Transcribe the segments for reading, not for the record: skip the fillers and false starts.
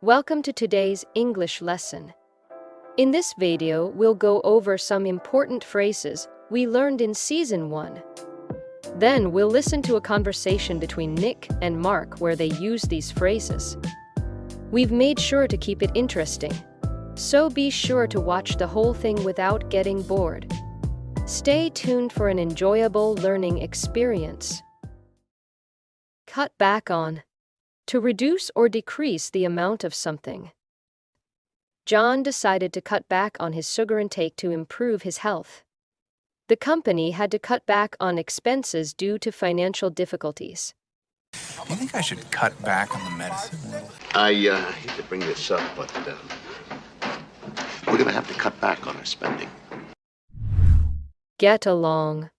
Welcome to today's English lesson. In this video, we'll go over some important phrases we learned in Season 1. Then we'll listen to a conversation between Nick and Mark where they use these phrases. We've made sure to keep it interesting, so be sure to watch the whole thing without getting bored. Stay tuned for an enjoyable learning experience. Cut back on. To reduce or decrease the amount of something. John decided to cut back on his sugar intake to improve his health. The company had to cut back on expenses due to financial difficulties. Do you think I should cut back on the medicine a little? I hate to bring this up, but we're going to have to cut back on our spending. Get along.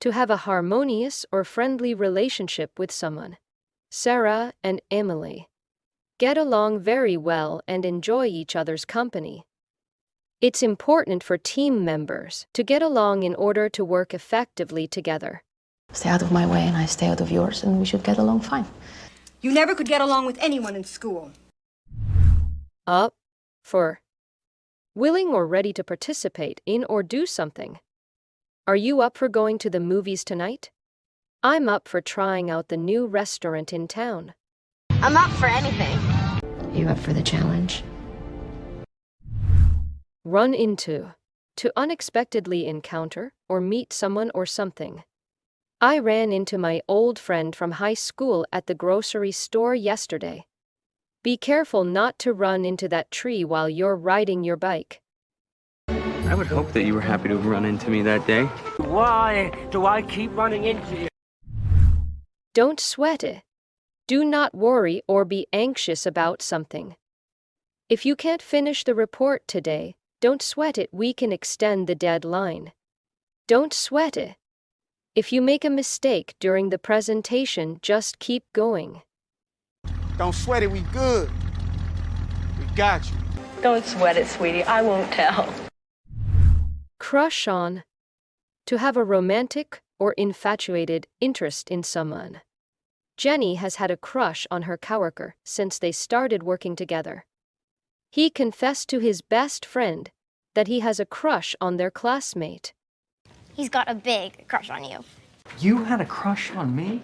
To have a harmonious or friendly relationship with someone. Sarah and Emily get along very well and enjoy each other's company. It's important for team members to get along in order to work effectively together. Stay out of my way and I stay out of yours, and we should get along fine. You never could get along with anyone in school. Up for. Willing or ready to participate in or do something. Are you up for going to the movies tonight? I'm up for trying out the new restaurant in town. I'm up for anything. You up for the challenge? Run into. To unexpectedly encounter or meet someone or something. I ran into my old friend from high school at the grocery store yesterday. Be careful not to run into that tree while you're riding your bike. I would hope that you were happy to run into me that day. Why do I keep running into you? Don't sweat it. Do not worry or be anxious about something. If you can't finish the report today, don't sweat it, we can extend the deadline. Don't sweat it. If you make a mistake during the presentation, just keep going. Don't sweat it, we good. We got you. Don't sweat it, sweetie. I won't tell. Crush on. To have a romantic or infatuated interest in someone. Jenny has had a crush on her coworker since they started working together. He confessed to his best friend that he has a crush on their classmate. He's got a big crush on you. You had a crush on me?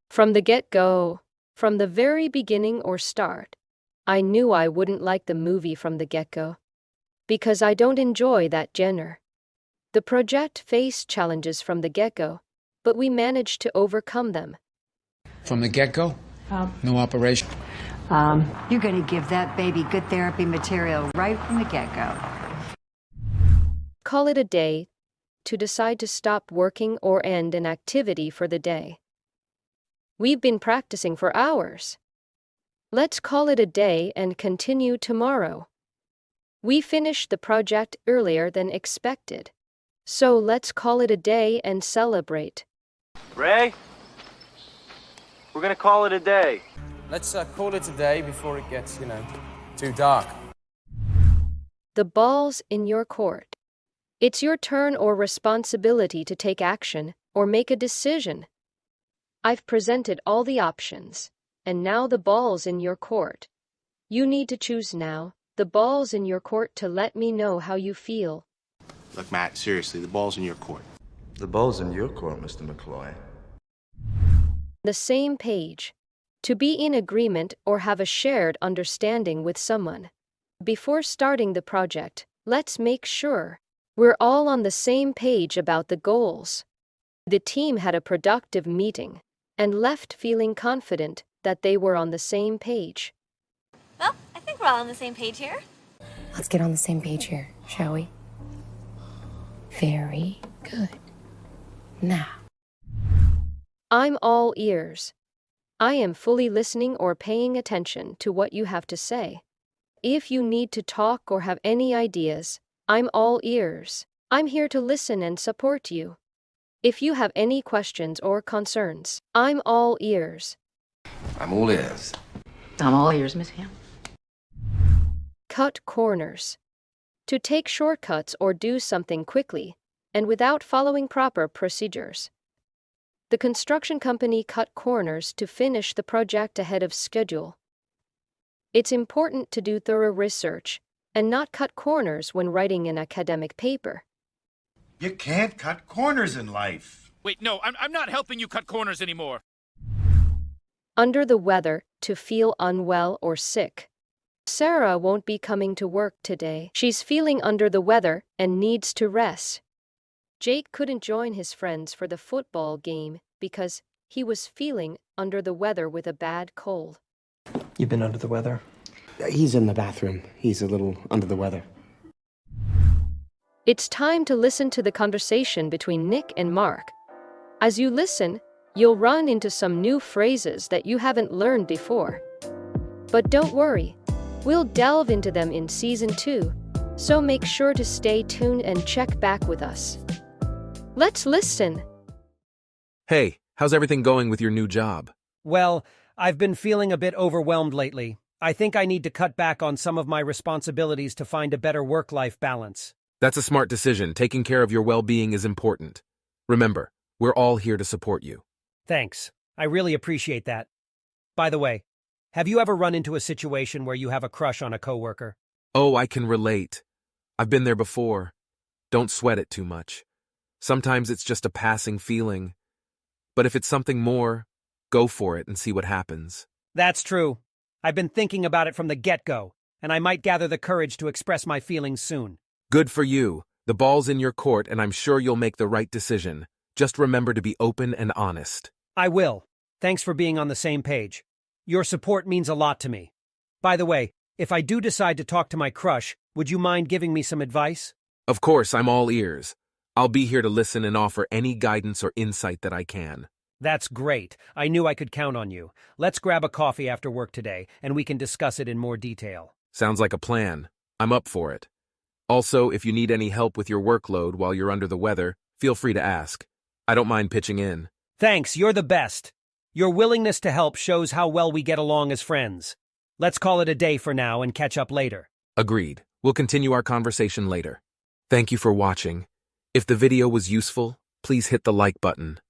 From the get-go, from the very beginning or start, I knew I wouldn't like the movie from the get-go. Because I don't enjoy that genre. The project faced challenges from the get-go, but we managed to overcome them. From the get-go? No operation. You're going to give that baby good therapy material right from the get-go. Call it a day. To decide to stop working or end an activity for the day. We've been practicing for hours. Let's call it a day and continue tomorrow. We finished the project earlier than expected. So let's call it a day and celebrate. Ray? We're gonna call it a day. Let's call it a day before it gets, too dark. The ball's in your court. It's your turn or responsibility to take action or make a decision. I've presented all the options, and now the ball's in your court. You need to choose now. The ball's in your court to let me know how you feel. Look, Matt, seriously, the ball's in your court. The ball's in your court, Mr. McCloy. The same page. To be in agreement or have a shared understanding with someone. Before starting the project, let's make sure we're all on the same page about the goals. The team had a productive meeting and left feeling confident that they were on the same page. Well, I think we're all on the same page here. Let's get on the same page here, shall we? Very good. Now. I'm all ears. I am fully listening or paying attention to what you have to say. If you need to talk or have any ideas, I'm all ears. I'm here to listen and support you. If you have any questions or concerns, I'm all ears. I'm all ears. I'm all ears, Miss Ham. Cut corners. To take shortcuts or do something quickly and without following proper procedures. The construction company cut corners to finish the project ahead of schedule. It's important to do thorough research and not cut corners when writing an academic paper. You can't cut corners in life. Wait, no, I'm not helping you cut corners anymore. Under the weather, to feel unwell or sick. Sarah won't be coming to work today. She's feeling under the weather and needs to rest. Jake couldn't join his friends for the football game because he was feeling under the weather with a bad cold. You've been under the weather? He's in the bathroom. He's a little under the weather. It's time to listen to the conversation between Nick and Mark. As you listen, you'll run into some new phrases that you haven't learned before. But don't worry, we'll delve into them in Season 2, so make sure to stay tuned and check back with us. Let's listen. Hey, how's everything going with your new job? Well, I've been feeling a bit overwhelmed lately. I think I need to cut back on some of my responsibilities to find a better work-life balance. That's a smart decision. Taking care of your well-being is important. Remember, we're all here to support you. Thanks. I really appreciate that. By the way, have you ever run into a situation where you have a crush on a coworker? Oh, I can relate. I've been there before. Don't sweat it too much. Sometimes it's just a passing feeling. But if it's something more, go for it and see what happens. That's true. I've been thinking about it from the get-go, and I might gather the courage to express my feelings soon. Good for you. The ball's in your court, and I'm sure you'll make the right decision. Just remember to be open and honest. I will. Thanks for being on the same page. Your support means a lot to me. By the way, if I do decide to talk to my crush, would you mind giving me some advice? Of course, I'm all ears. I'll be here to listen and offer any guidance or insight that I can. That's great. I knew I could count on you. Let's grab a coffee after work today, and we can discuss it in more detail. Sounds like a plan. I'm up for it. Also, if you need any help with your workload while you're under the weather, feel free to ask. I don't mind pitching in. Thanks, you're the best. Your willingness to help shows how well we get along as friends. Let's call it a day for now and catch up later. Agreed. We'll continue our conversation later. Thank you for watching. If the video was useful, please hit the like button.